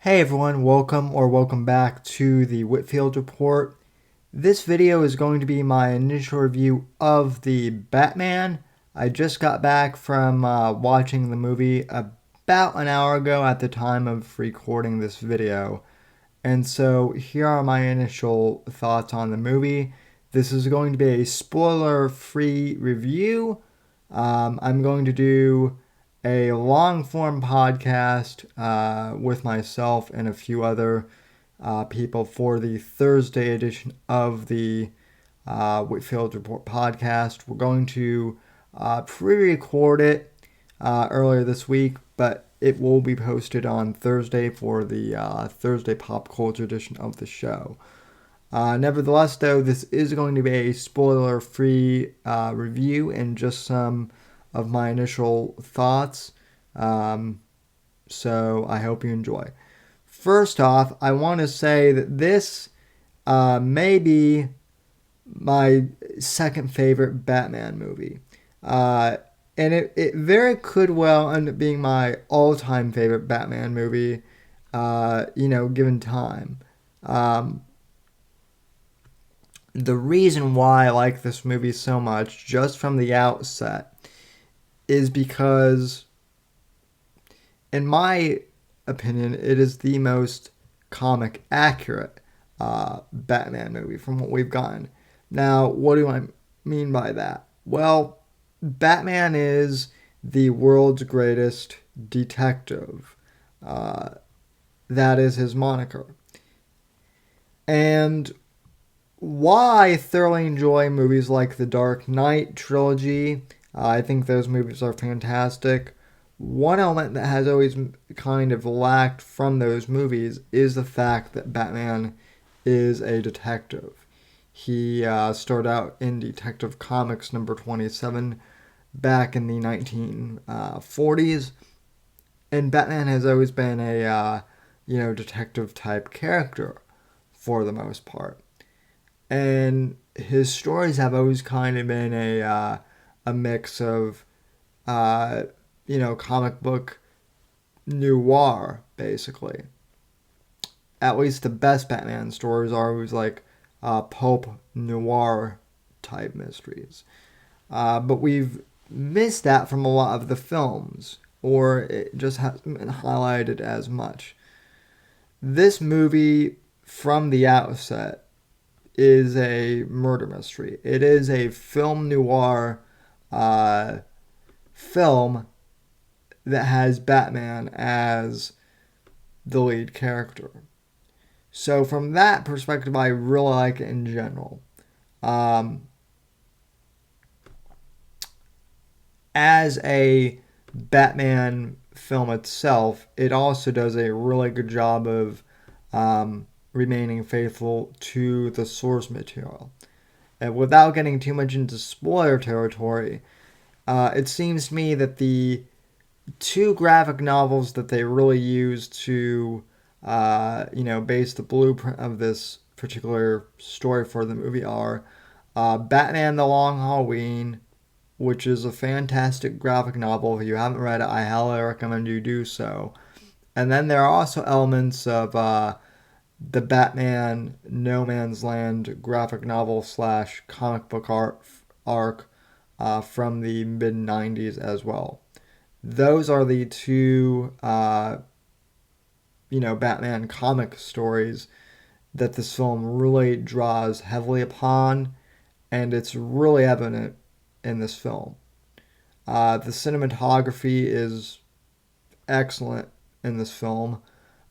Hey everyone, welcome back to the Whitfield Report. This video is going to be my initial review of the Batman. I just got back from watching the movie about an hour ago at the time of recording this video. And so here are my initial thoughts on the movie. This is going to be a spoiler-free review. I'm going to do a long form podcast with myself and a few other people for the Thursday edition of the Whitfield Report podcast. We're going to pre record it earlier this week, but it will be posted on Thursday for the Thursday pop culture edition of the show. Nevertheless, though, this is going to be a spoiler free review and just some of my initial thoughts. So I hope you enjoy. First off, I want to say that this may be my second favorite Batman movie. And it very could well end up being my all-time favorite Batman movie, given time. The reason why I like this movie so much, just from the outset, is because, in my opinion, it is the most comic accurate Batman movie from what we've gotten. Now, what do I mean by that? Well, Batman is the world's greatest detective. That is his moniker. And while I thoroughly enjoy movies like the Dark Knight trilogy, I think those movies are fantastic. One element that has always kind of lacked from those movies is the fact that Batman is a detective. He started out in Detective Comics number 27 back in the 1940s, and Batman has always been a detective type character for the most part. And his stories have always kind of been a mix of, comic book noir, basically. At least the best Batman stories are always like pulp noir type mysteries. But we've missed that from a lot of the films, or it just hasn't been highlighted as much. This movie, from the outset, is a murder mystery. It is a film noir film that has Batman as the lead character. So from that perspective, I really like it in general. As a Batman film itself, it also does a really good job of remaining faithful to the source material. And without getting too much into spoiler territory, it seems to me that the two graphic novels that they really used to, base the blueprint of this particular story for the movie are Batman the Long Halloween, which is a fantastic graphic novel. If you haven't read it, I highly recommend you do so. And then there are also elements of the Batman No Man's Land graphic novel / comic book arc from the mid 90s as well. Those are the two, Batman comic stories that this film really draws heavily upon, and it's really evident in this film. The cinematography is excellent in this film.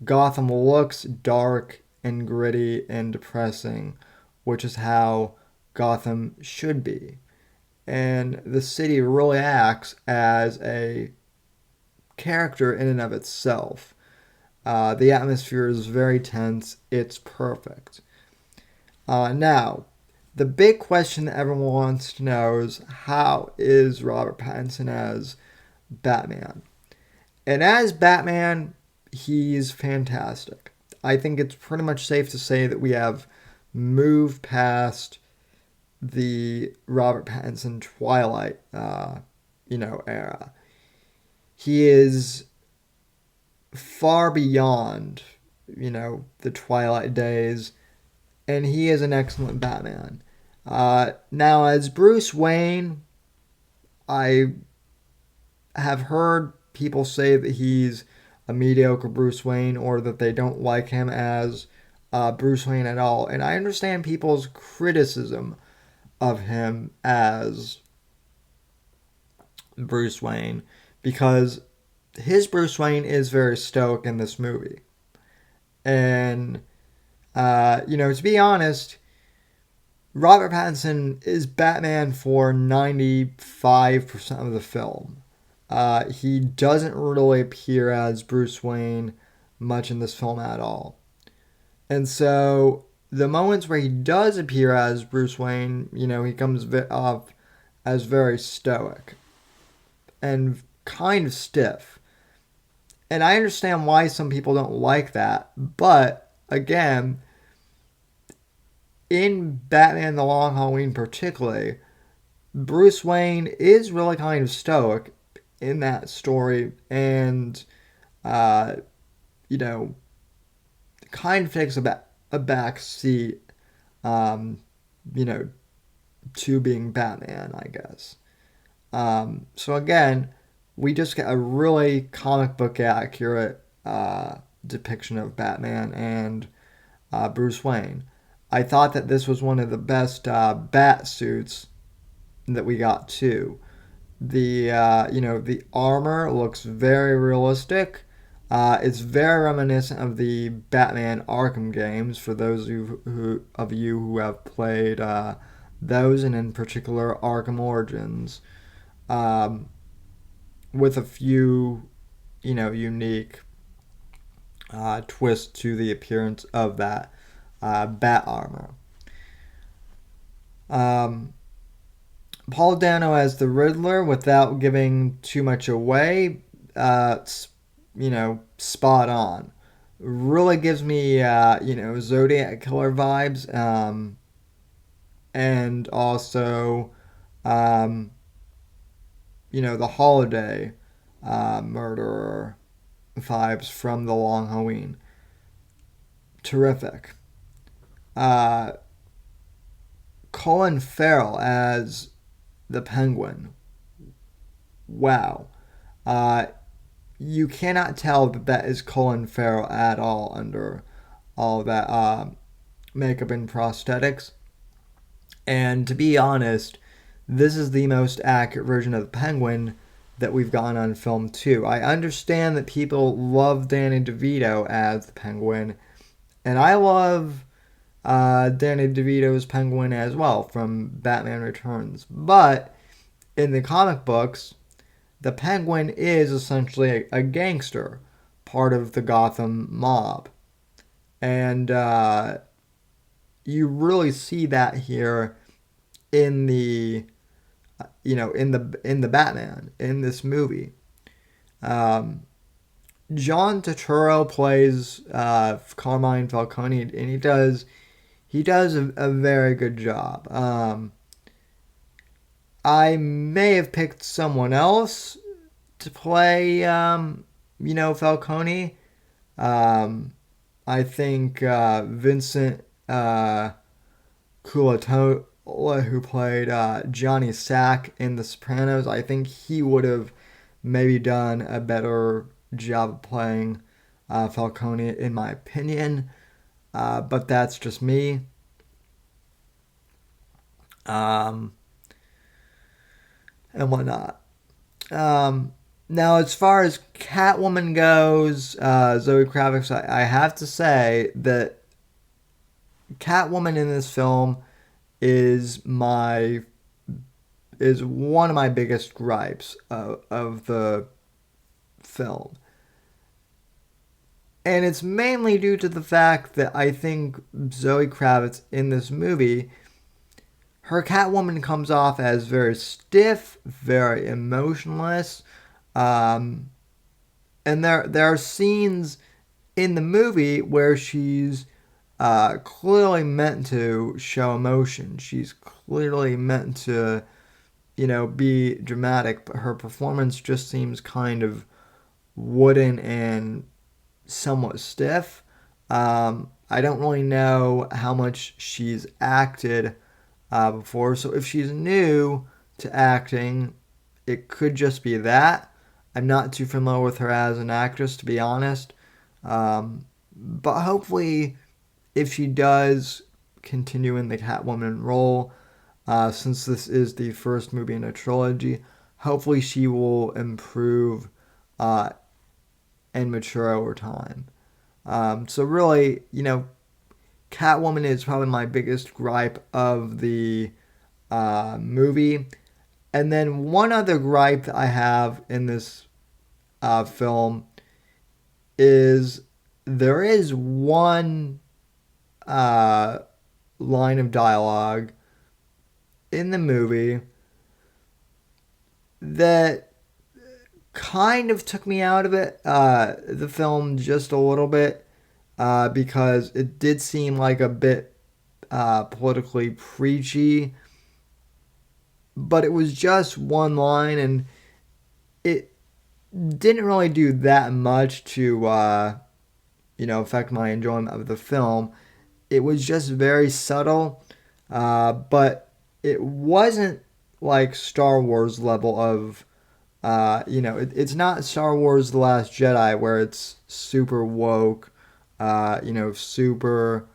Gotham looks dark and gritty and depressing, which is how Gotham should be. And the city really acts as a character in and of itself. The atmosphere is very tense. It's perfect. Now, the big question that everyone wants to know is, how is Robert Pattinson as Batman? And as Batman, he's fantastic. I think it's pretty much safe to say that we have moved past the Robert Pattinson Twilight, era. He is far beyond the Twilight days, and he is an excellent Batman. Now, as Bruce Wayne, I have heard people say that he's a mediocre Bruce Wayne or that they don't like him as Bruce Wayne at all. And I understand people's criticism of him as Bruce Wayne because his Bruce Wayne is very stoic in this movie. And, to be honest, Robert Pattinson is Batman for 95% of the film. He doesn't really appear as Bruce Wayne much in this film at all. And so the moments where he does appear as Bruce Wayne, he comes off as very stoic and kind of stiff. And I understand why some people don't like that. But again, in Batman the Long Halloween particularly, Bruce Wayne is really kind of stoic in that story and, uh, you know, kind of takes a back seat, um, you know, to being Batman, I guess. So again, we just get a really comic book accurate depiction of Batman and Bruce Wayne. I thought that this was one of the best bat suits that we got too. The armor looks very realistic. It's very reminiscent of the Batman Arkham games for those of you who have played those, and in particular Arkham Origins, um, with a few unique twists to the appearance of that bat armor. Um, Paul Dano as the Riddler, without giving too much away, spot on. Really gives me, Zodiac Killer vibes, and also, um, the Holiday murderer vibes from the Long Halloween. Terrific. Uh, Colin Farrell as the Penguin. Wow. You cannot tell that is Colin Farrell at all under all that makeup and prosthetics. And to be honest, this is the most accurate version of the Penguin that we've gotten on film too. I understand that people love Danny DeVito as the Penguin, and I love Danny DeVito's Penguin as well from Batman Returns. But in the comic books, the Penguin is essentially a gangster, part of the Gotham mob. And you really see that here in the in the Batman in this movie. John Turturro plays Carmine Falcone, and he does a very good job. I may have picked someone else to play, Falcone. I think Vincent Culatola, who played Johnny Sack in The Sopranos, I think he would have maybe done a better job of playing Falcone, in my opinion. But that's just me. And whatnot. Now, as far as Catwoman goes, Zoe Kravitz, I have to say that Catwoman in this film is one of my biggest gripes of the film. And it's mainly due to the fact that I think Zoe Kravitz in this movie, her Catwoman comes off as very stiff, very emotionless, and there are scenes in the movie where she's clearly meant to show emotion. She's clearly meant to, be dramatic, but her performance just seems kind of wooden and somewhat stiff. I don't really know how much she's acted before, so if she's new to acting, it could just be that. I'm not too familiar with her as an actress, to be honest. But hopefully, if she does continue in the Catwoman role, since this is the first movie in a trilogy, hopefully she will improve uh, and mature over time. So really, Catwoman is probably my biggest gripe of the movie. And then one other gripe that I have in this film is there is one uh, line of dialogue in the movie that kind of took me out of it, the film, just a little bit, because it did seem like a bit politically preachy, but it was just one line, and it didn't really do that much to, affect my enjoyment of the film. It was just very subtle, but it wasn't like Star Wars level of, it's not Star Wars The Last Jedi where it's super woke, super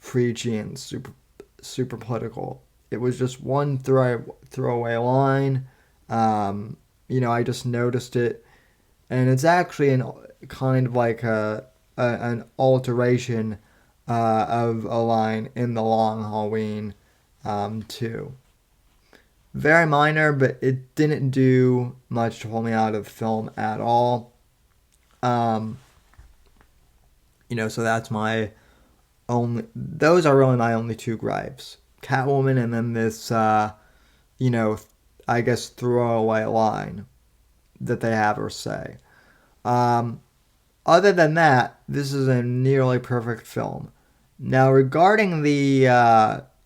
preachy and super political. It was just one throwaway line. I just noticed it, and it's actually an kind of like an alteration of a line in the Long Halloween too. Very minor, but it didn't do much to pull me out of the film at all. Um, so that's my only. Those are really my only two gripes: Catwoman, and then this, you know, I guess throwaway line that they have her say. Um, Other than that, this is a nearly perfect film. Now, regarding the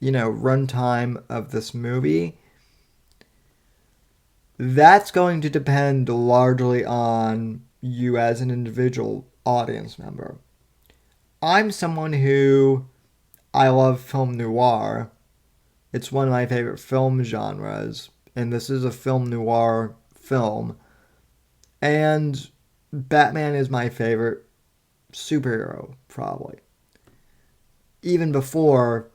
runtime of this movie, that's going to depend largely on you as an individual audience member. I'm someone who I love film noir. It's one of my favorite film genres, and this is a film noir film. And Batman is my favorite superhero, probably. Even before,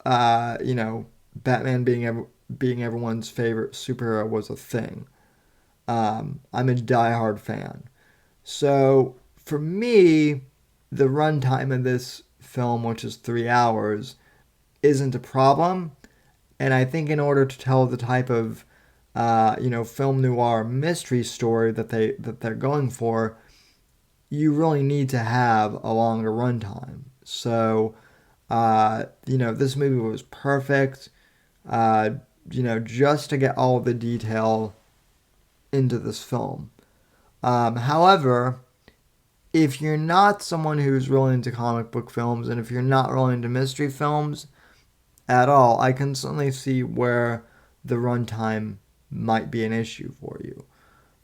Batman being everyone's favorite superhero was a thing. I'm a diehard fan. So for me, the runtime of this film, which is 3 hours, isn't a problem. And I think in order to tell the type of film noir mystery story that they're going for, you really need to have a longer runtime. So, this movie was perfect. Just to get all the detail into this film. However, if you're not someone who's really into comic book films, and if you're not really into mystery films at all, I can certainly see where the runtime might be an issue for you.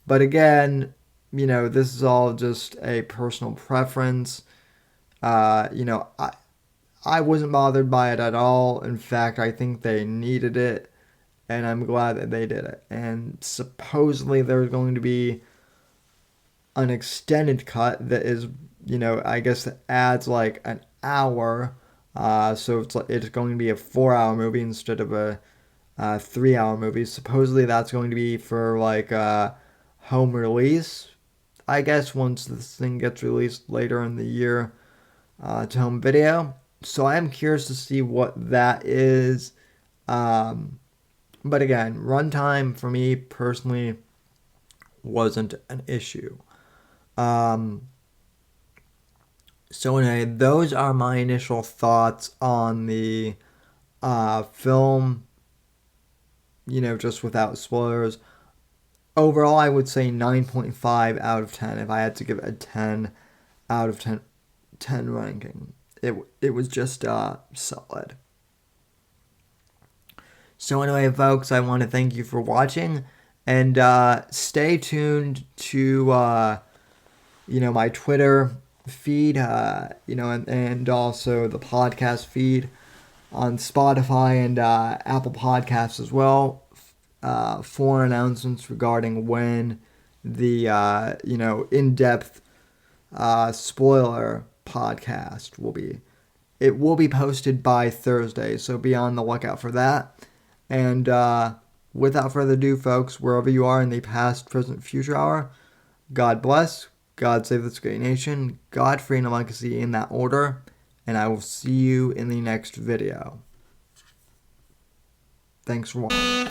But again, this is all just a personal preference. I wasn't bothered by it at all. In fact, I think they needed it, and I'm glad that they did it. And supposedly there's going to be an extended cut that is, I guess that adds like an hour. So it's going to be a 4 hour movie instead of a 3 hour movie. Supposedly that's going to be for like home release, I guess, once this thing gets released later in the year to home video. So I am curious to see what that is. But again, runtime for me personally wasn't an issue. So anyway, those are my initial thoughts on the film, just without spoilers. Overall, I would say 9.5 out of 10 if I had to give it a 10 out of 10 ranking. It was just solid. So anyway, folks, I want to thank you for watching, and stay tuned to my Twitter. feed, and also the podcast feed on Spotify and Apple Podcasts as well. For announcements regarding when the in-depth spoiler podcast will be. It will be posted by Thursday, so be on the lookout for that. And without further ado, folks, wherever you are in the past, present, future hour, God bless, God save this great nation, God, freedom, and legacy in that order, and I will see you in the next video. Thanks for watching.